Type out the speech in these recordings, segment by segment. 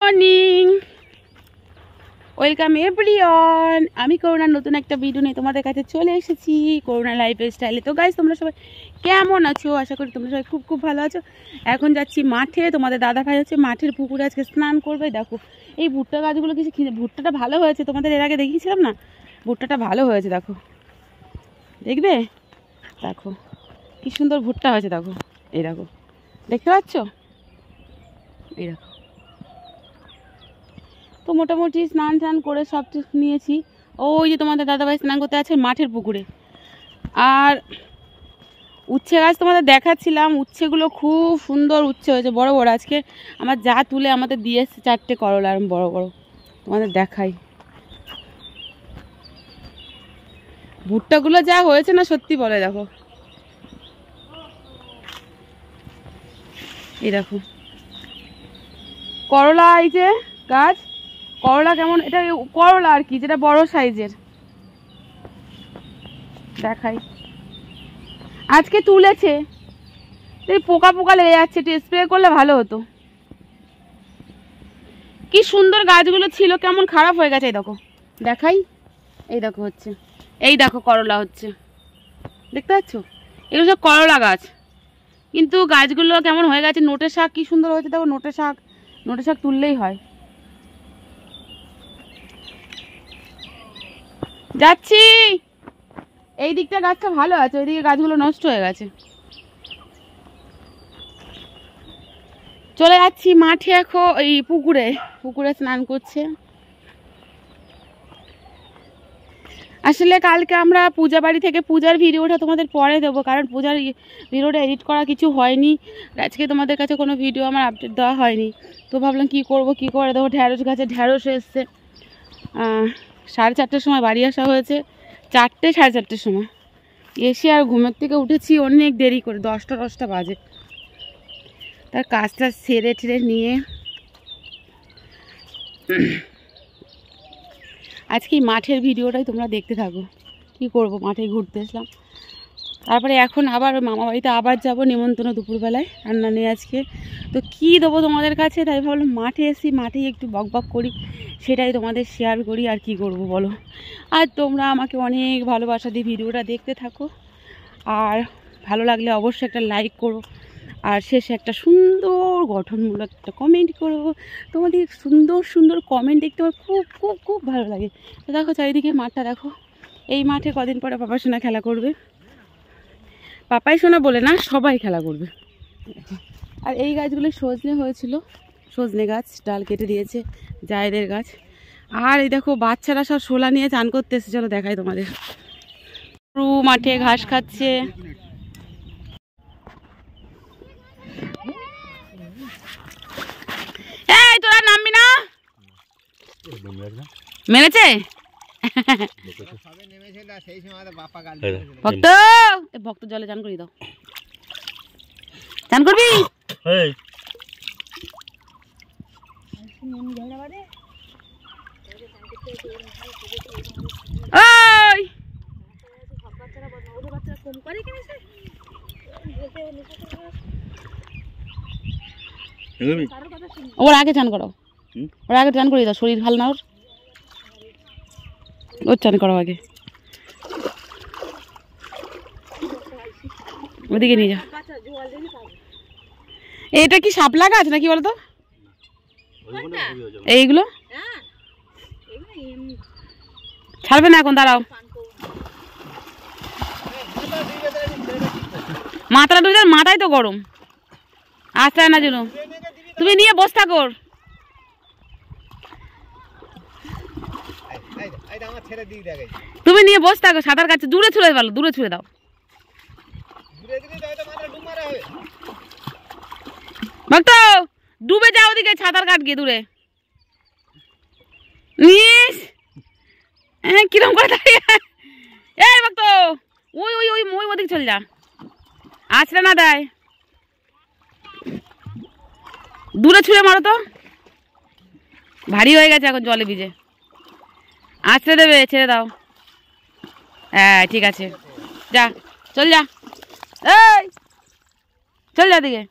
Morning, welcome everyone. আমি করুণার নতুন একটা ভিডিও নিয়ে তোমাদের কাছে চলে এসেছি, করুণা লাইফস্টাইলে। তো গাইস, তোমরা সবাই কেমন আছো? আশা করি তোমরা সবাই খুব খুব ভালো আছো। এখন যাচ্ছি মাঠে, তোমাদের দাদা ভাই হচ্ছে মাঠের পুকুরে আজকে স্নান করবে। দেখো এই ভুট্টা গাছগুলো কিছু, ভুট্টাটা ভালো হয়েছে, তোমাদের এর আগে দেখিয়েছিলাম না, ভুট্টাটা ভালো হয়েছে। দেখো, দেখবে, দেখো কি সুন্দর ভুট্টা হয়েছে। দেখো, এই দেখো, দেখতে পাচ্ছ? এই দেখো। তো মোটামুটি স্নান টান করে সব নিয়েছি। ওই যে তোমাদের দাদাভাই স্নান করতে আছে মাঠের পুকুরে। আর উচ্ছে গাছ তোমাদের দেখাচ্ছিলাম, উচ্ছেগুলো খুব সুন্দর উচ্ছে হয়েছে, বড় বড়। আজকে আমার যা তুলে আমাদের দিয়ে এসছে 4টে করলা, আর বড় বড়, তোমাদের দেখাই। ভুট্টাগুলো যা হয়েছে না, সত্যি বলে। দেখো, এই দেখো করলা, এই যে গাছ করলা কেমন, এটা করলা আর কি, যেটা বড় সাইজের। দেখাই, আজকে তুলেছে, এই পোকা পোকা লেগে যাচ্ছে, একটু স্প্রে করলে ভালো হতো। কি সুন্দর গাছগুলো ছিল, কেমন খারাপ হয়ে গেছে। এই দেখো, দেখাই, এই দেখো হচ্ছে, এই দেখো করলা হচ্ছে, দেখতে পাচ্ছ? এগুলো সব করলা গাছ, কিন্তু গাছগুলো কেমন হয়ে গেছে। নোটের শাক কি সুন্দর হয়েছে, দেখো নোটের শাক, নোটের শাক তুললেই হয়। যাচ্ছি, এই দিকটা গাছটা ভালো আছে, ওইদিকে গাছগুলো নষ্ট হয়ে গেছে। চলে যাচ্ছি মাঠে, এখন এই পুকুরে, পুকুরে স্নান করছে। আসলে কালকে আমরা পূজা বাড়ি থেকে পূজার ভিডিওটা তোমাদের পরে দেবো, কারণ পূজার ভিডিওটা এডিট করা কিছু হয়নি। আজকে তোমাদের কাছে কোনো ভিডিও আমার আপডেট দেওয়া হয়নি। তো ভাবলাম কি করব, কি করে দেবো। ঢ্যাঁড়স গাছে ঢ্যাঁড়স এসছে, 4:30টার সময় বাড়ি আসা হয়েছে, 4টে 4:30টার সময় এসে আর ঘুমের থেকে উঠেছি অনেক দেরি করে, 10টা বাজে। তার কাজটা সেরে টেরে নিয়ে আজকে মাঠের ভিডিওটাই তোমরা দেখতে থাকো। কি করব, মাঠে ঘুরতে আসলাম। তারপরে এখন আবার মামা বাড়িতে আবার যাব, নিমন্ত্রণ দুপুরবেলায় রান্না নেই আজকে। তো কি দেবো তোমাদের কাছে, তাই ভাবলাম মাঠে এসি, মাঠেই একটু বক বক করি, সেটাই তোমাদের শেয়ার করি। আর কি করব বলো। আর তোমরা আমাকে অনেক ভালোবাসা দিয়ে ভিডিওটা দেখতে থাকো, আর ভালো লাগলে অবশ্যই একটা লাইক করো, আর শেষে একটা সুন্দর গঠনমূলক একটা কমেন্ট করো। তোমাদের সুন্দর সুন্দর কমেন্ট দেখতে আমার খুব খুব খুব ভালো লাগে। তো দেখো চারিদিকে মাঠটা দেখো, এই মাঠে কদিন পরে পাপা সোনা খেলা করবে। পাপাই সোনা বলে না, সবাই খেলা করবে। আর এই গাছগুলো সজনে হয়েছিল, সজনে গাছ, ডাল কেটে দিয়েছে জায়েদের গাছ। আর এই দেখো বাচ্চারা সব শোলা নিয়ে চান করতে এসেছে, চলো দেখাই তোমাদের। পুরো মাঠে ঘাস খাচ্ছে। এই তোরা নামবি না, মেরেছে ভক্ত। ভক্ত জলে চান করি দাও, চান করবি? ওর আগে চান করো, ওর আগে চান করি দাও, শরীর ভালো না ওর, ওর চান করো আগে। ওদিকে নিয়ে যা। এটা কি শাপলা গাছ নাকি বলতো? এইগুলো ছাড়বে না এখন, দাঁড়াও। মাথাটা ডুবে, মাথায় তো গরম, আসতে না যেন। তুমি নিয়ে বসে থাকো, তুমি নিয়ে বসে থাকো, সাঁতার কাছে দূরে ছুড়ে ভালো, দূরে ছুড়ে দাও। ভক্ত ডুবে যাও, ওদিকে সাঁতার কাট গিয়ে দূরে। কিরম করে দাঁড়িয়ে, এই ভক্ত ওই ওই ওই মই ওদিকে চলে যা, আছড়ে না দেয়, দূরে ছুঁড়ে মারো তো, ভারী হয়ে গেছে এখন জলে ভিজে, আছড়ে দেবে, ছেড়ে দাও। হ্যাঁ ঠিক আছে। যা, চল যা, এই চল যা দিকে।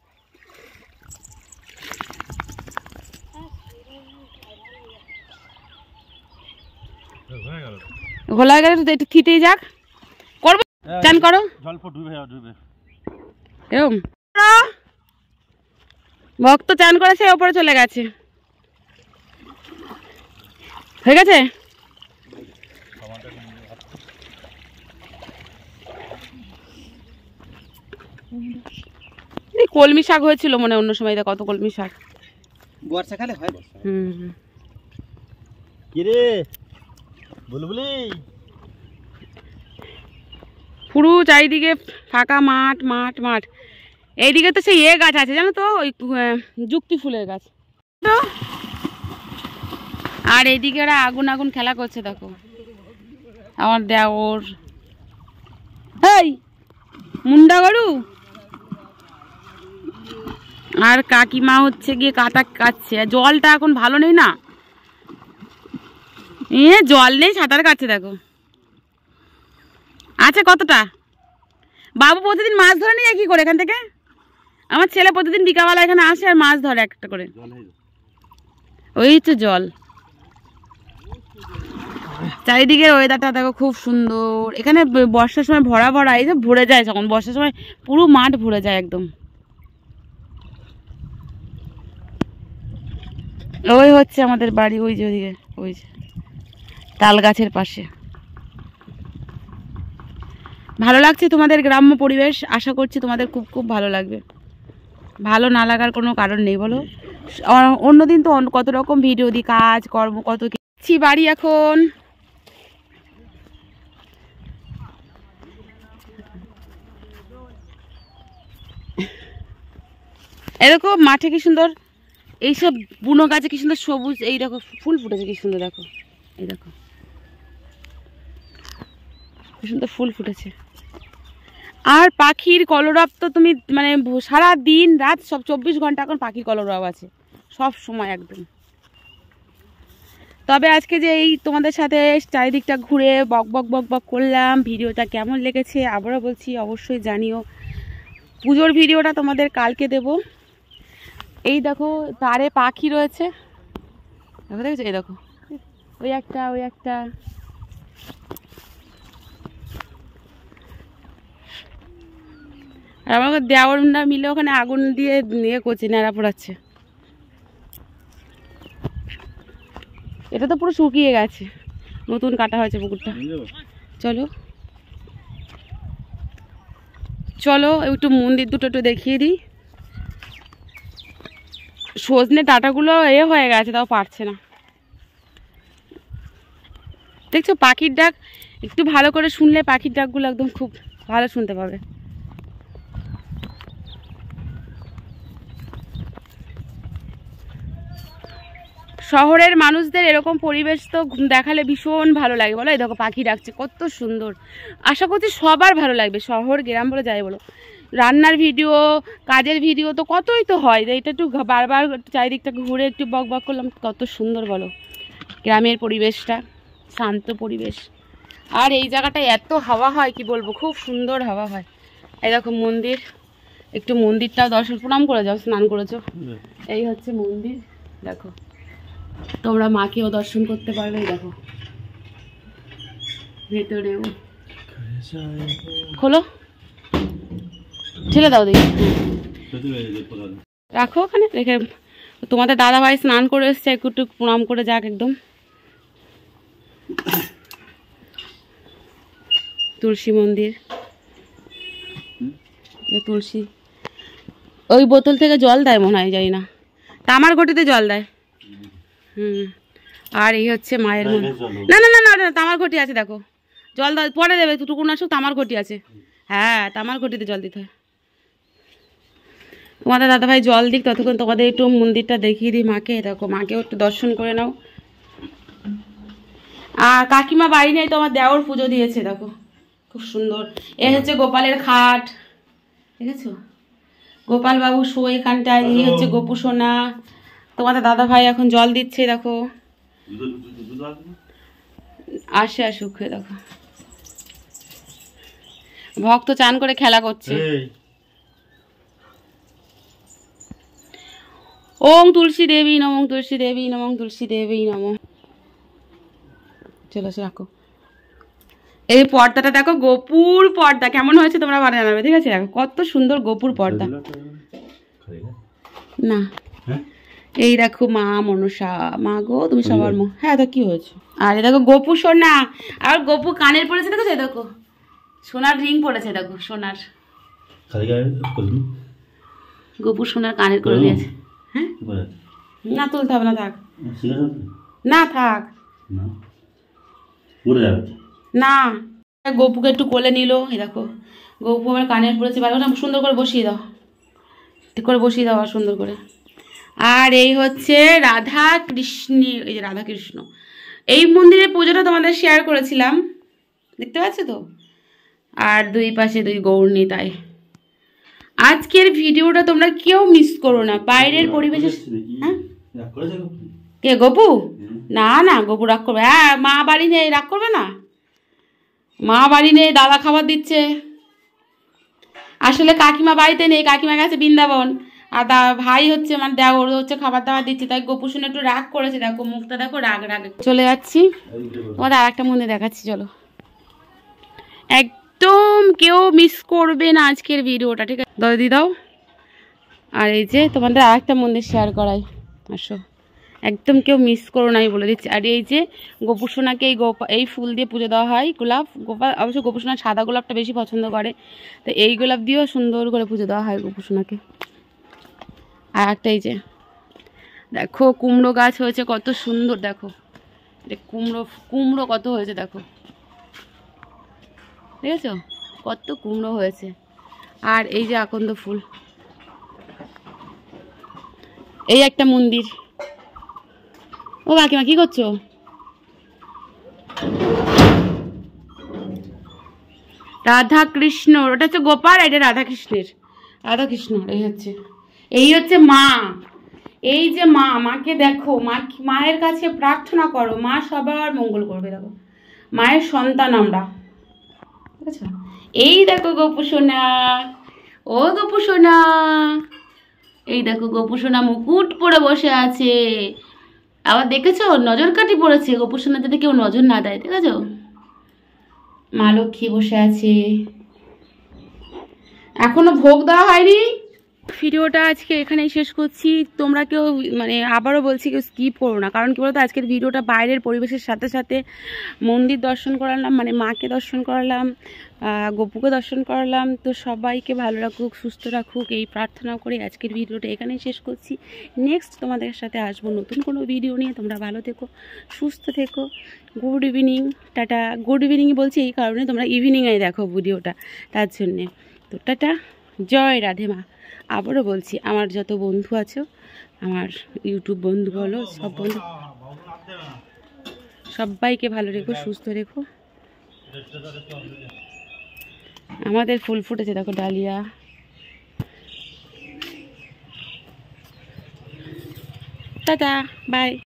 ঘোলা গেলে তো একটু থিতেই যাক, করবো চান করো এরকম। ভক্ত চান করেছে, ওপরে চলে গেছে, হয়ে গেছে। কলমি শাক হয়েছিল মনে অন্য সময়, কত কলমি শাক বর্ষাকালে হয়। পুরো চারিদিকে ফাঁকা মাঠ মাঠ মাঠ। এইদিকে তো সেই গাছ আছে জানো তো, ওই যুক্তি ফুলের গাছ তো। আর এইদিকে ওরা আগুন আগুন খেলা করছে দেখো, আমার দেওর। এই মুন্ডা গরু আর কাকিমা হচ্ছে গিয়ে কাটা কাটছে। জলটা এখন ভালো নেই না, জল নেই, সাঁতার কাটছে দেখো। আচ্ছা কতটা বাবু প্রতিদিন মাছ ধরে নিয়ে কি করে এখান থেকে? আমার ছেলে প্রতিদিন বিকালবেলা এখানে আসে আর মাছ ধরে একটা করে, ওই তো জল। চারিদিকে ওয়েদারটা দেখো খুব সুন্দর। এখানে বর্ষার সময় ভরা ভরা, এই যে ভরে যায় যখন বর্ষার সময় পুরো মাঠ ভরে যায় একদম। ওই হচ্ছে আমাদের বাড়ি, ওই যে ওইদিকে, ওই যে তাল গাছের পাশে। ভালো লাগছে তোমাদের গ্রাম্য পরিবেশ, আশা করছি তোমাদের খুব খুব ভালো লাগবে। ভালো না লাগার কোনো কারণ নেই বলো। অন্যদিন তো কত রকম ভিডিও দিই, কাজ কর্ম কত কিছু। বাড়ি এখন এরকম মাঠে কি সুন্দর, এইসব বুনো গাছে কি সুন্দর সবুজ, এই দেখো ফুল ফুটেছে কি সুন্দর, দেখো এই দেখো কি সুন্দর ফুল ফুটেছে। আর পাখির কলরব তো তুমি মানে সারা দিন রাত সব 24 ঘন্টা এখন পাখির কলরব আছে সব সময় একদম। তবে আজকে যে এই তোমাদের সাথে চারিদিকটা ঘুরে বক বক বক বক করলাম, ভিডিওটা কেমন লেগেছে আবারও বলছি অবশ্যই জানিও। পুজোর ভিডিওটা তোমাদের কালকে দেব। এই দেখো তারে পাখি রয়েছে, দেখো দেখেছো, এই দেখো ওই একটা ওই একটা। আর আমাকে দেওয়ারটা মিলে ওখানে আগুন দিয়ে নিয়ে করছে, নেড়া পোড়াচ্ছে। এটা তো পুরো শুকিয়ে গেছে, নতুন কাটা হয়েছে পুকুরটা। চলো চলো একটু মন্দির দুটো একটু দেখিয়ে দিই। সজনে ডাঁটাগুলো হয়ে গেছে, তাও পারছে না। দেখছো পাখির ডাক একটু ভালো করে শুনলে পাখির ডাকগুলো একদম খুব ভালো শুনতে পাবে। শহরের মানুষদের এরকম পরিবেশ তো দেখালে ভীষণ ভালো লাগে বলো। এই দেখো পাখি ডাকছে কত সুন্দর, আশা করছি সবার ভালো লাগবে। শহর গ্রাম বলে যাই বলো, রান্নার ভিডিও কাজের ভিডিও তো কতই তো হয়, এটা একটু বারবার চারিদিকটা ঘুরে একটু বক বক করলাম, কত সুন্দর বলো গ্রামের পরিবেশটা, শান্ত পরিবেশ। আর এই জায়গাটায় এত হাওয়া হয় কি বলবো, খুব সুন্দর হাওয়া হয়। এই দেখো মন্দির, একটু মন্দিরটাও দর্শন প্রণাম করে যাও, স্নান করেছো। এই হচ্ছে মন্দির, দেখো তোমরা মাকেও দর্শন করতে পারবে। দেখো ভেতরেও খোলো, ঠেলে দাও দেখি, রাখো ওখানে রেখে। তোমাদের দাদা ভাই স্নান করে এসছে, একটু একটু প্রণাম করে যাক একদম। তুলসী মন্দির, তুলসী ওই বোতল থেকে জল দেয় মনে হয়, জানি না, তামার ঘটিতে জল দেয়। আর এই হচ্ছে মায়ের মন্দির। না না না না তামার ঘটি আছে, দেখো জল দাও পরে দেবে, টুকুন আসুক, তামার ঘটি আছে। হ্যাঁ তামার ঘটিতে জল দিতে হয়। তোমাদের দাদাভাই জল দিক, ততক্ষণ তোমাদের একটু মন্দিরটা দেখিয়ে দিই মাকে। দেখো মাকেও একটু দর্শন করে নাও। আর কাকিমা বাড়ি নেই, তো আমার দেওর পুজো দিয়েছে, দেখো খুব সুন্দর। এ হচ্ছে গোপালের খাট, দেখেছো গোপাল বাবু শো এখানটায়। এই হচ্ছে গোপু সোনা। তোমাদের দাদা ভাই এখন জল দিচ্ছে, দেখো আসে আসুক। দেখো ভক্ত চান করে খেলা করছে। ওম তুলসী দেবী নমঃ, তুলসী দেবী নমঃ, তুলসী দেবী নমঃ। চলো রাখো। এই পর্দাটা দেখো, গোপুর পর্দা কেমন হয়েছে তোমরা জানাবে, ঠিক আছে? দেখো কত সুন্দর গোপুর পর্দা। না এই দেখো মা মনসা, মা গো তুমি সবার মা। হ্যাঁ তো কি হয়েছে? আরে দেখো গোপু সোনা, আর গোপু কানের পড়েছে, দেখো দেখো সোনার রিং পড়েছে, দেখো সোনার, গোপু সোনার কানের করে দিয়েছে। হ্যাঁ না তুলতে হবে না, থাক না, থাক না। গোপুকে একটু কোলে নিল, এই দেখো গোপু আমার কানের পড়েছে, সুন্দর করে বসিয়ে দাও, ঠিক করে বসিয়ে দাও আর সুন্দর করে। আর এই হচ্ছে রাধা কৃষ্ণ, এই যে রাধা কৃষ্ণ। এই মন্দিরের পুজোটা তোমাদের শেয়ার করেছিলাম, দেখতে পাচ্ছ তো? আর দুই পাশে দুই গৌরনী। তাই আজকের ভিডিওটা তোমরা কেউ মিস করো না। বাইরের পরিবেশে হ্যাঁ কে গোপু? না না গোপু রাগ করবে? হ্যাঁ মা বাড়ি নেই, রাগ করবে না? মা বাড়ি নেই, দাদা খাবার দিচ্ছে। আসলে কাকিমা বাড়িতে নেই, কাকিমা গেছে বৃন্দাবন, আর ভাই হচ্ছে মানে দেওর হচ্ছে খাবার দাবার দিচ্ছে, তাই গোপু শুনে একটু রাগ করেছে। দেখো মুখটা দেখো, রাগ রাগে চলে যাচ্ছি। তোমাদের আর একটা মন্দির দেখাচ্ছি, চলো। একদম কেউ মিস করবে না আজকের ভিডিওটা, ঠিক আছে? দাও দি দাও। আর এই যে তোমাদের আর একটা মন্দির শেয়ার করাই, আসো, একদম কেউ মিস করো না, আমি বলে দিচ্ছি। আর এই যে গোপু সোনাকে এই ফুল দিয়ে পুজো দেওয়া হয়, গোলাপ। অবশ্য গোপু সোনা সাদা গোলাপটা বেশি পছন্দ করে, তো এই গোলাপ দিয়েও সুন্দর করে পুজো দেওয়া হয় গোপু সোনাকে। আর একটা এই যে দেখো কুমড়ো গাছ হয়েছে, কত সুন্দর দেখো, কুমড়ো কত হয়েছে দেখো, দেখেছ কত কুমড়ো হয়েছে। আর এই যে আকন্দ ফুল। এই একটা মন্দির। ও কাকিমা কি করছো? রাধা কৃষ্ণ, ওটা হচ্ছে গোপাল, এটা রাধা কৃষ্ণের, রাধা কৃষ্ণ। এই হচ্ছে মা। এই যে মা, মাকে দেখো, মায়ের কাছে প্রার্থনা করো, মা সবার মঙ্গল করবে। দেখো মায়ের সন্তান আমরা, ঠিক আছে? এই দেখো গোপু সোনা, ও গোপু সোনা, এই দেখো গোপু সোনা মুকুট পরে বসে আছে। আবার দেখেছো নজর কাটি পড়েছে, গোপু সোনা যাতে কেউ নজর না দেয়, ঠিক আছে? মা লক্ষ্মী বসে আছে। এখনো ভোগ দেওয়া হয়নি। ভিডিওটা আজকে এখানেই শেষ করছি। তোমরা কেউ মানে আবারও বলছি কেউ স্কিপ করো না, কারণ কি বলতো আজকের ভিডিওটা বাইরের পরিবেশের সাথে সাথে মন্দির দর্শন করালাম, মানে মাকে দর্শন করালাম, গোপুকে দর্শন করালাম। তো সবাইকে ভালো রাখুক, সুস্থ রাখুক, এই প্রার্থনা করে আজকের ভিডিওটা এখানেই শেষ করছি। নেক্সট তোমাদের সাথে আসবো নতুন কোনো ভিডিও নিয়ে। তোমরা ভালো থেকো, সুস্থ থেকো। Good evening, tata. Good evening বলছি এই কারণে তোমরা ইভিনিংয়ে দেখো ভিডিওটা, তার জন্যে। তো টাটা, জয় রাধে মা। আবারও বলছি, আমার যত বন্ধু আছো, আমার ইউটিউব বন্ধু বলো, সব বন্ধু সবাইকে ভালো রেখো, সুস্থ রেখো। আমাদের ফুল ফুটেছে দেখো, ডালিয়া। Tata, by.